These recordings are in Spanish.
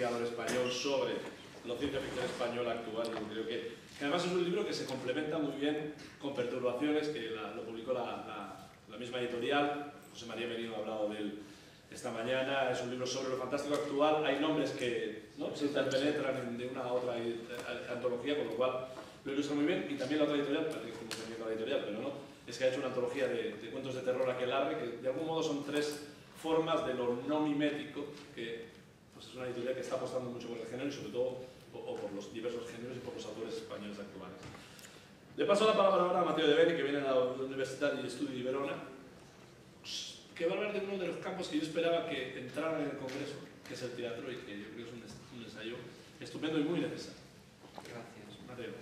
investigador español sobre la ciencia ficción española actual. Yo creo que además es un libro que se complementa muy bien con Perturbaciones, que lo publicó la misma editorial. José María Merino ha hablado de él esta mañana. Es un libro sobre lo fantástico actual. Hay nombres que ¿no? se interpenetran de una a otra antología, con lo cual lo ilustra muy bien. Y también la otra editorial, como también la editorial, pero no, es que ha hecho una antología de cuentos de terror aquelarre, que de algún modo son tres formas de lo no mimético, que pues es una editorial que está apostando mucho por el género y sobre todo por los diversos géneros y por los autores españoles actuales. Le paso la palabra ahora a Mateo De Bene, que viene de la Universitat de Estudi di Verona, que va a hablar de uno de los campos que yo esperaba que entrara en el Congreso, que es el teatro, y que yo creo que es un ensayo estupendo y muy necesario. Gracias. Mateo.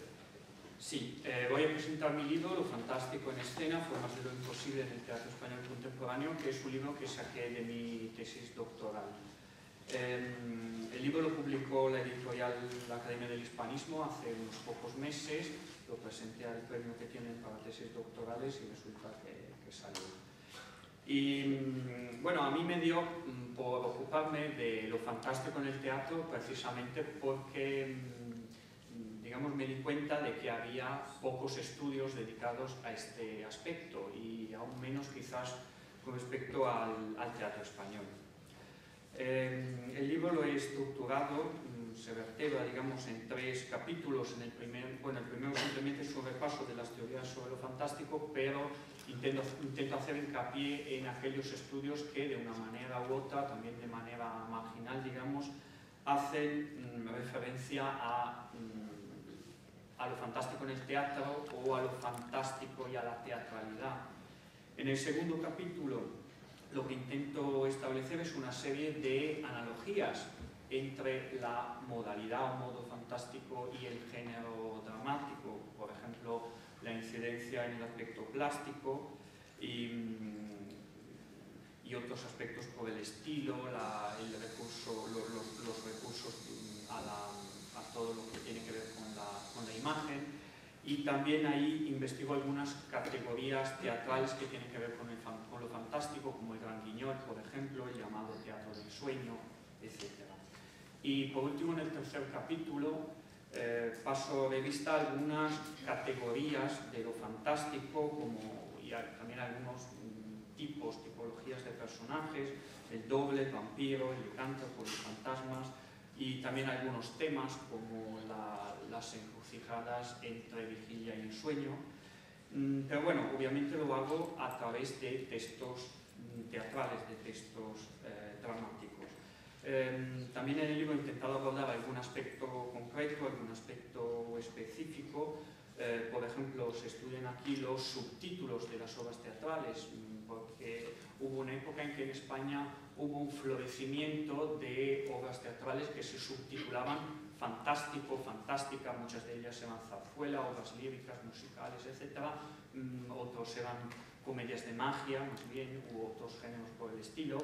Sí, voy a presentar mi libro, Lo fantástico en escena, formas de lo imposible en el teatro español contemporáneo, que es un libro que saqué de mi tesis doctoral. El libro lo publicó la editorial La Academia del Hispanismo hace unos pocos meses, lo presenté al premio que tienen para tesis doctorales y resulta que salió. Y bueno, a mí me dio por ocuparme de lo fantástico en el teatro precisamente porque digamos, me di cuenta de que había pocos estudios dedicados a este aspecto y aún menos quizás con respecto al teatro español. El libro lo he estructurado, se vertebra, digamos, en tres capítulos. El primero simplemente es un repaso de las teorías sobre lo fantástico, pero intento hacer hincapié en aquellos estudios que de una manera u otra, también de manera marginal, digamos, hacen referencia a lo fantástico en el teatro o a lo fantástico y a la teatralidad. En el segundo capítulo lo que intento establecer es una serie de analogías entre la modalidad o modo fantástico y el género dramático. Por ejemplo, la incidencia en el aspecto plástico y otros aspectos por el estilo, los recursos a todo lo que tiene que ver con la imagen. Y también ahí investigo algunas categorías teatrales que tienen que ver con lo fantástico, como el Gran Guiñol, por ejemplo, el llamado teatro del sueño, etc. Y por último, en el tercer capítulo, paso de vista algunas categorías de lo fantástico, y también algunos tipologías de personajes, el doble, el vampiro, el licántropo, los fantasmas, y también algunos temas como las encrucijadas entre vigilia y ensueño. Pero bueno, obviamente lo hago a través de textos teatrales, de textos dramáticos. También en el libro he intentado abordar algún aspecto concreto, algún aspecto específico. Por ejemplo, se estudian aquí los subtítulos de las obras teatrales, porque hubo una época en que en España hubo un florecimiento de obras teatrales que se subtitulaban fantástico, fantástica, muchas de ellas eran zarzuela, obras líricas, musicales, etc. Otros eran comedias de magia, más bien, u otros géneros por el estilo.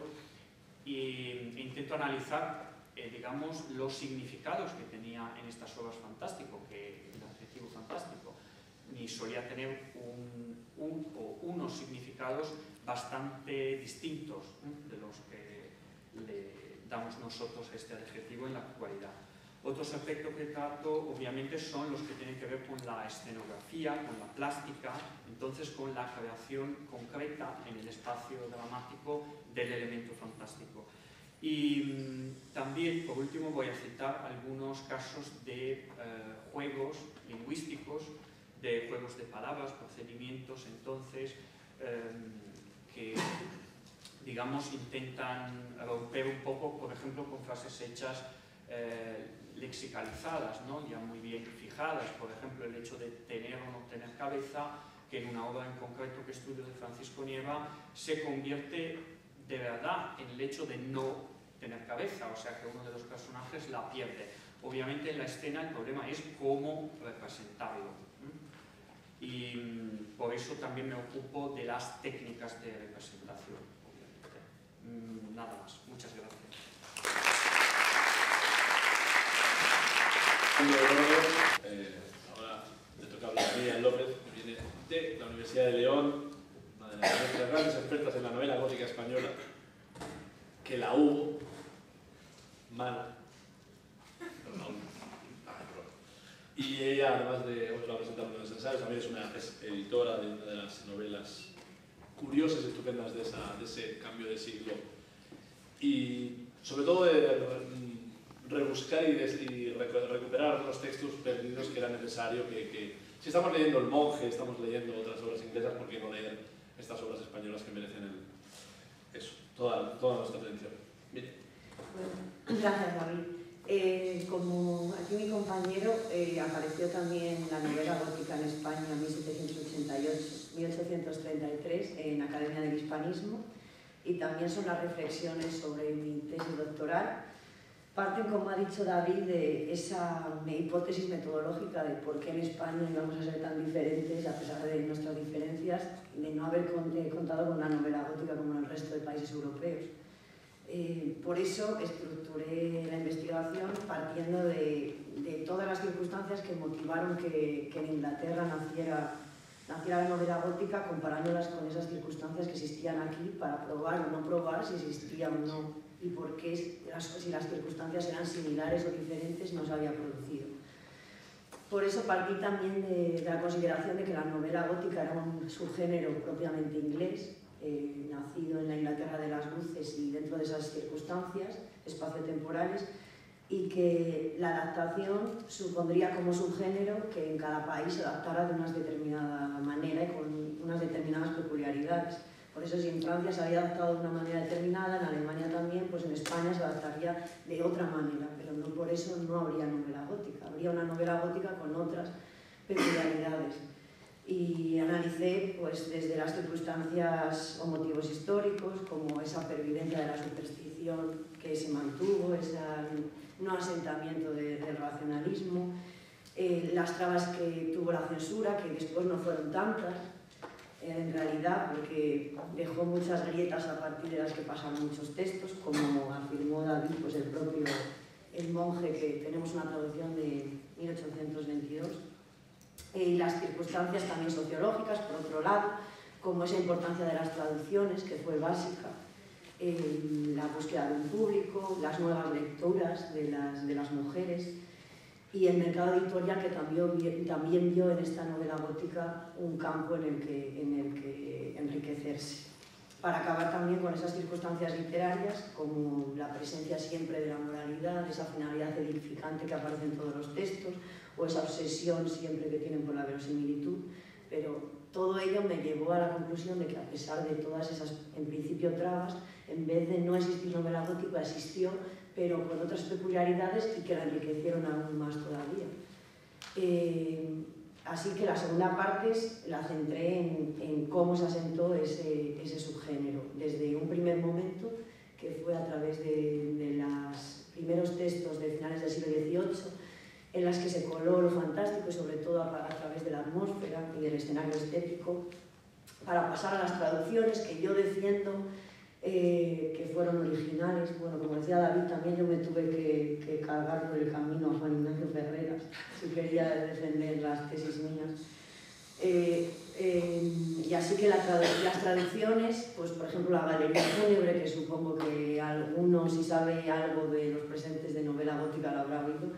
E intento analizar, digamos, los significados que tenía en estas obras fantástico, que el adjetivo fantástico y solía tener unos significados bastante distintos de los que le damos nosotros a este adjetivo en la actualidad. Otros aspectos que trato, obviamente, son los que tienen que ver con la escenografía, con la plástica, entonces con la creación concreta en el espacio dramático del elemento fantástico. Y también, por último, voy a citar algunos casos de juegos lingüísticos, de juegos de palabras, procedimientos, entonces, que, digamos, intentan romper un poco, por ejemplo, con frases hechas lexicalizadas, ¿no? Ya muy bien fijadas. Por ejemplo, el hecho de tener o no tener cabeza, que en una obra en concreto que estudio de Francisco Nieva se convierte de verdad en el hecho de no tener cabeza, o sea que uno de los personajes la pierde. Obviamente en la escena el problema es cómo representarlo. Y por eso también me ocupo de las técnicas de representación, obviamente. Nada más. Muchas gracias. Ahora le toca hablar a Miriam López, que viene de la Universidad de León, una de las grandes expertas en la novela gótica española, que la hubo, mala, Y ella, además de, os va a presentar uno de los ensayos, también es editora de una de las novelas curiosas y estupendas de ese cambio de siglo. Y sobre todo de rebuscar y recuperar los textos perdidos que era necesario que si estamos leyendo El monje, estamos leyendo otras obras inglesas, ¿por qué no leer estas obras españolas que merecen toda nuestra atención? Bien. Bueno, gracias, David. Como aquí mi compañero, apareció también la novela gótica en España en 1788-1833 en Academia del Hispanismo, y también son las reflexiones sobre mi tesis doctoral. Parten, como ha dicho David, de esa hipótesis metodológica de por qué en España íbamos a ser tan diferentes, a pesar de nuestras diferencias, de no haber contado con una novela gótica como en el resto de países europeos. Por eso estructuré la investigación partiendo de todas las circunstancias que motivaron que en Inglaterra naciera la novela gótica, comparándolas con esas circunstancias que existían aquí para probar o no probar si existía o no, y por qué si las circunstancias eran similares o diferentes no se había producido. Por eso partí también de la consideración de que la novela gótica era un subgénero propiamente inglés, nacido en la Inglaterra de las luces y dentro de esas circunstancias espaciotemporales, y que la adaptación supondría como subgénero que en cada país se adaptara de una determinada manera y con unas determinadas peculiaridades. Por eso, si en Francia se había adaptado de una manera determinada, en Alemania también, pues en España se adaptaría de otra manera, pero no por eso no habría novela gótica. Habría una novela gótica con otras peculiaridades. Y analicé pues, desde las circunstancias o motivos históricos, como esa pervivencia de la superstición que se mantuvo, ese no asentamiento del racionalismo, las trabas que tuvo la censura, que después no fueron tantas, en realidad, porque dejó muchas grietas a partir de las que pasaron muchos textos, como afirmó David, pues el propio El monje, que tenemos una traducción de 1822, y las circunstancias también sociológicas, por otro lado, como esa importancia de las traducciones, que fue básica, la búsqueda de un público, las nuevas lecturas de las mujeres, y el mercado editorial, que también vio en esta novela gótica un campo en el que enriquecerse. Para acabar también con esas circunstancias literarias, como la presencia siempre de la moralidad, esa finalidad edificante que aparece en todos los textos, o esa obsesión siempre que tienen por la verosimilitud, pero todo ello me llevó a la conclusión de que, a pesar de todas esas, en principio, trabas, en vez de no existir novela gótica, existió, pero con otras peculiaridades y que la enriquecieron aún más todavía. Así que la segunda parte la centré en cómo se asentó ese subgénero, desde un primer momento, que fue a través de los primeros textos de finales del siglo XVIII, en las que se coló lo fantástico y sobre todo a través de la atmósfera y del escenario estético, para pasar a las traducciones que yo defiendo que fueron originales. Bueno, como decía David, también yo me tuve que cargar por el camino a Juan Ignacio Ferreras si quería defender las tesis mías. Y así que las traducciones, pues por ejemplo la Galería Fúnebre, que supongo que alguno, si sabe algo de los presentes de novela gótica, lo habrá oído,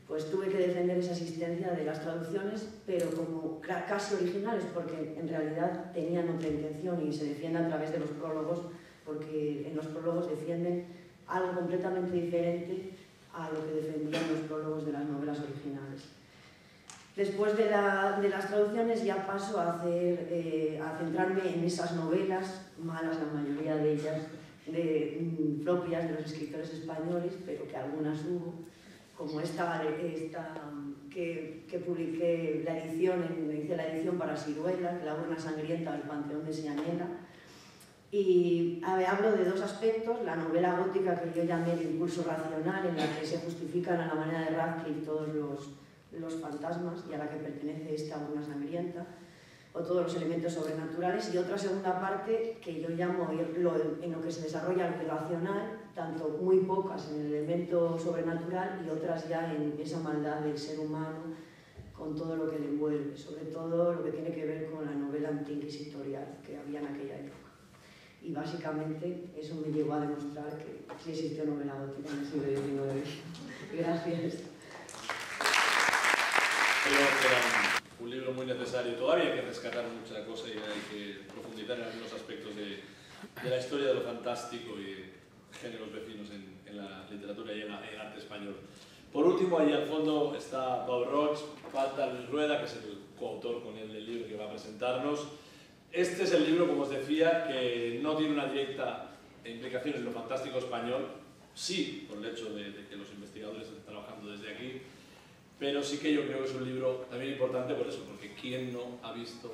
pues tuve que defender esa existencia de las traducciones, pero como casi originales, porque en realidad tenían otra intención y se defienden a través de los prólogos, porque en los prólogos defienden algo completamente diferente a lo que defendían los prólogos de las novelas originales. Después de las traducciones ya paso a centrarme en esas novelas, malas la mayoría de ellas, propias de los escritores españoles, pero que algunas hubo, como esta que publiqué hice la edición para Siruela, La urna sangrienta del Panteón de Sianela. Y hablo de dos aspectos: la novela gótica, que yo llamé el impulso racional, en la que se justifican a la manera de Radcliffe todos los fantasmas, y a la que pertenece esta urna sangrienta, o todos los elementos sobrenaturales, y otra segunda parte que yo llamo en lo que se desarrolla lo irracional, tanto muy pocas en el elemento sobrenatural y otras ya en esa maldad del ser humano con todo lo que le envuelve, sobre todo lo que tiene que ver con la novela antiinquisitorial que había en aquella época. Y básicamente eso me llevó a demostrar que sí existió novela gótica en el siglo XIX. Gracias. Creo que era un libro muy necesario. Todavía hay que rescatar mucha cosa y hay que profundizar en algunos aspectos de la historia de lo fantástico y géneros vecinos en la literatura y en el arte español. Por último, ahí al fondo está Pau Roig, falta Luis Rueda, que es el coautor con él del libro que va a presentarnos. Este es el libro, como os decía, que no tiene una directa implicación en lo fantástico español, sí, por el hecho de que los investigadores están trabajando desde aquí, pero sí que yo creo que es un libro también importante por eso, porque quién no ha visto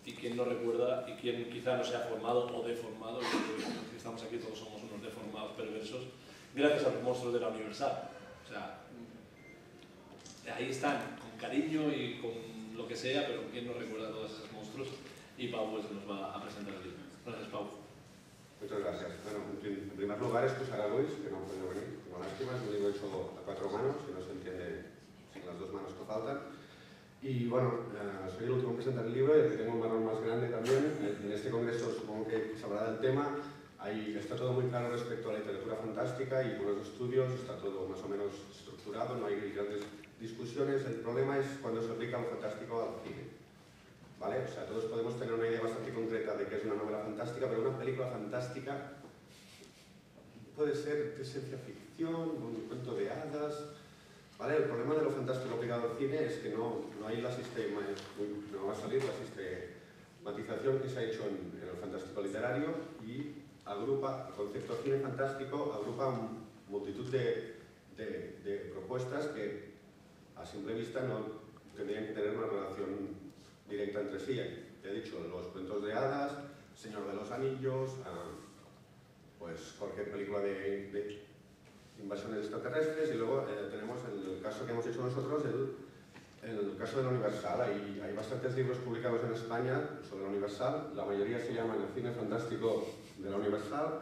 y quién no recuerda y quién quizá no se ha formado o deformado, y los que estamos aquí todos somos unos deformados perversos, gracias a los monstruos de la Universal. O sea, ahí están, con cariño y con lo que sea, pero quién no recuerda todos esos monstruos, y Pau pues, nos va a presentar el libro. Gracias, Pau. Muchas gracias. Bueno, en primer lugar, excusar a Luis, que no ha podido venir. Tengo lástima, es un libro hecho a 4 manos y no se entiende sin las 2 manos que faltan. Y bueno, soy el último en presentar el libro y el que tengo un marrón más grande también. En este congreso supongo que se hablará del tema. Ahí está todo muy claro respecto a la literatura fantástica y por los estudios está todo más o menos estructurado, no hay grandes discusiones. El problema es cuando se aplica lo fantástico al cine. ¿Vale? O sea, todos podemos tener una idea bastante concreta de qué es una novela fantástica, pero una película fantástica puede ser de ciencia ficción, un cuento de hadas. ¿Vale? El problema de lo fantástico aplicado al cine es que no hay no va a salir la sistematización que se ha hecho en el fantástico literario y agrupa, el concepto de cine fantástico agrupa multitud de propuestas que a simple vista no tendrían que tener una relación directa entre sí. Ya he dicho, los cuentos de hadas, Señor de los Anillos, pues cualquier película de invasiones extraterrestres, y luego tenemos el caso que hemos hecho nosotros, el caso de la Universal. Hay bastantes libros publicados en España sobre la Universal, la mayoría se llaman el cine fantástico de la Universal.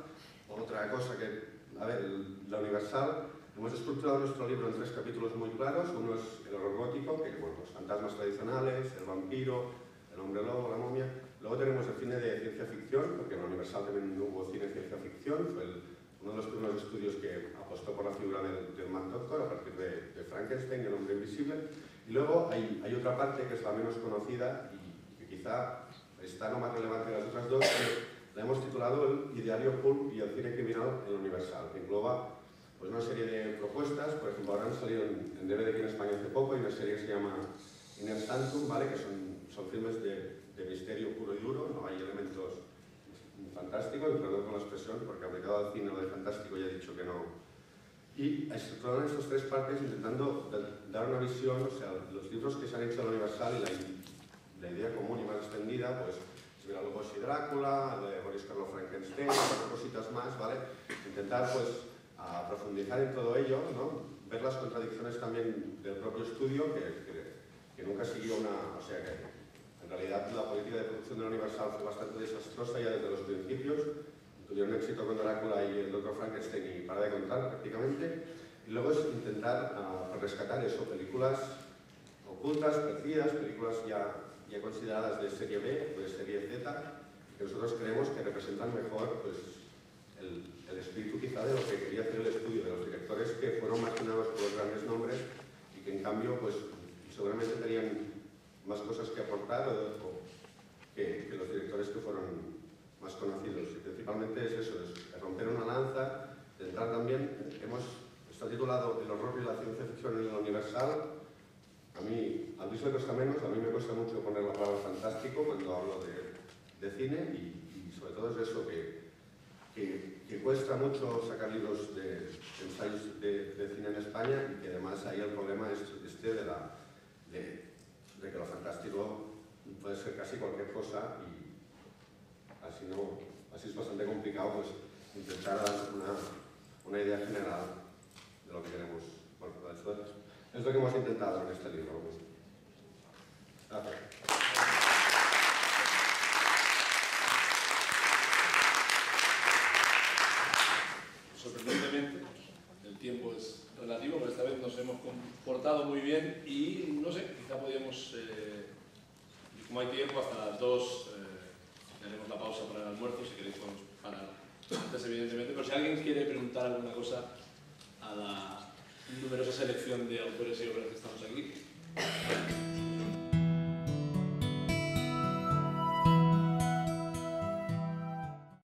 Otra cosa que, a ver, la Universal, hemos estructurado nuestro libro en 3 capítulos muy claros. Uno es el horror gótico, que bueno, los fantasmas tradicionales, el vampiro, el hombre lobo, la momia. Luego tenemos el cine de ciencia ficción, porque en la Universal también hubo cine de ciencia ficción, fue uno de los primeros estudios que apostó por la figura del Mad Doctor a partir de Frankenstein, el hombre invisible. Y luego hay otra parte que es la menos conocida y que quizá está no más relevante que las otras dos, que la hemos titulado el Ideario Pulp y el cine criminal en la Universal, que engloba pues, una serie de propuestas. Por ejemplo, ahora han salido en DVD aquí en España hace poco, y una serie que se llama Inner Sanctum, ¿vale? Que son filmes de misterio puro y duro, no hay elementos fantásticos, y perdón con la expresión, porque aplicado al cine lo de fantástico ya he dicho que no. Y estructurado en estas 3 partes, intentando dar una visión, o sea, los libros que se han hecho en la Universal y la idea común y más extendida, pues Bela Lugosi y Drácula, de Boris Karloff Frankenstein, cositas más, ¿vale? Intentar, pues, a profundizar en todo ello, ¿no? Ver las contradicciones también del propio estudio, que nunca siguió una... O sea, que en realidad la política de producción de la Universal fue bastante desastrosa ya desde los principios. Tuvieron éxito con Drácula y el Dr. Frankenstein y para de contar prácticamente. Y luego es intentar rescatar eso, películas ocultas, perdidas, películas ya consideradas de serie B o de serie Z, que nosotros creemos que representan mejor pues, el espíritu quizá de lo que quería hacer el estudio, de los directores que fueron marginados por los grandes nombres y que en cambio pues, seguramente tenían más cosas que aportar que los directores que fueron más conocidos. Y principalmente es eso, es romper una lanza, entrar también, está titulado El horror y la ciencia ficción en la Universal. A mí, a Luis le cuesta menos, a mí me cuesta mucho poner la palabra fantástico cuando hablo de cine y sobre todo es eso, que cuesta mucho sacar libros de ensayos de cine en España, y que además ahí el problema es de que lo fantástico puede ser casi cualquier cosa, y así es bastante complicado pues, intentar dar una idea general de lo que queremos. Bueno, es lo que hemos intentado en este libro. Gracias. Sorprendentemente, el tiempo es relativo, pero esta vez nos hemos comportado muy bien y, no sé, quizá podíamos, como hay tiempo, hasta las 2, haremos la pausa para el almuerzo, si queréis podemos parar antes, evidentemente, pero si alguien quiere preguntar alguna cosa a la numerosa selección de autores y obras que estamos aquí, Gracias.